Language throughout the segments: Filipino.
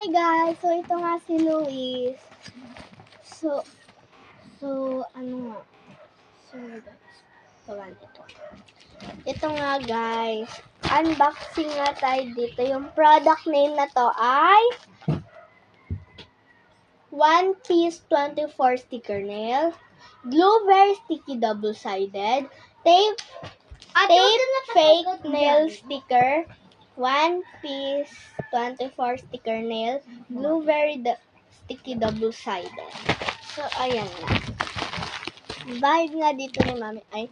Hi guys, so ito nga si Luis. So ano nga? Sorry guys. Ito. Ito nga guys, unboxing nga tayo dito. Yung product name na to ay One Piece 24 sticker nail, Blueberry sticky double-sided, tape fake nail sticker, One Piece 24 sticker nail, Blueberry sticky double-sided. So, ayan na. Vibe nga dito ni Mami ay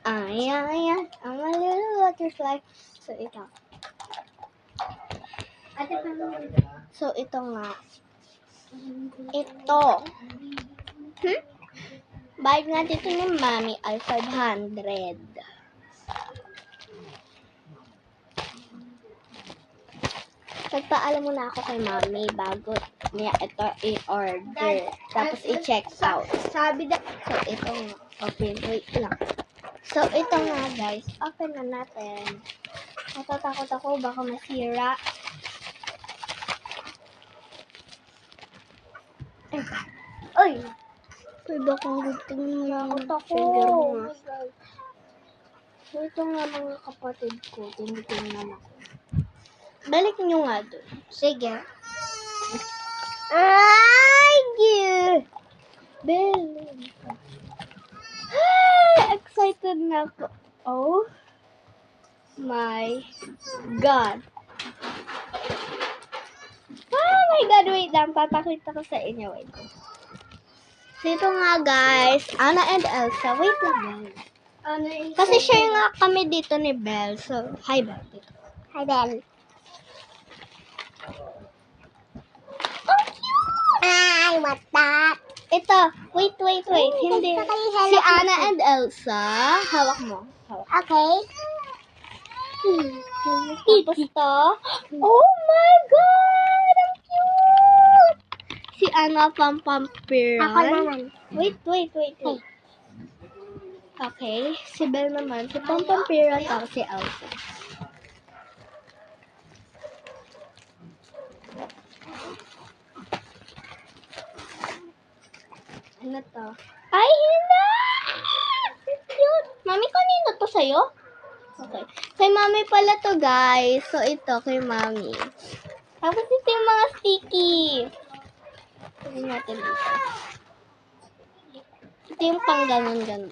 ang little butterfly. So, ito. So, ito nga. Ito. Bayad nga dito ni Mami ay 500. Nagpaalam muna ako kay Mami bago niya ito i-order. Tapos i-check out. So, ito nga. Open. Wait lang. So, ito nga guys. Open na natin. Natatakot ako. Baka masira. Ay! Ay, baka gusto mo. Nakot ako. So, ito nga mga kapatid ko. Tinitingnan ako. Balik nyo nga doon. Sige. Ay, dear. Excited na ako. Oh my God. Oh my God, wait lang. Papakita ko sa inyo. Wait. So, ito nga guys. Anna and Elsa. Wait lang. Kasi share nga kami dito ni Belle. So, hi Belle. Dito. Hi Belle. Ay, what's that? Ito. Wait. Hindi. Si Anna and Elsa. Hawak mo. Okay. Tapos to. Oh my God! Ang cute! Si Anna Pampampiran. Ako naman. Wait. Okay. Si Belle naman. Si Pampampiran. Tapos si Elsa. Ano to? Ay, hindi! Cute! Mami, kanino to sa'yo? Okay. Kay Mami pala to, guys. So, ito kay Mami. Tapos ito yung mga sticky. Tignan natin dito. Ito yung pang ganun.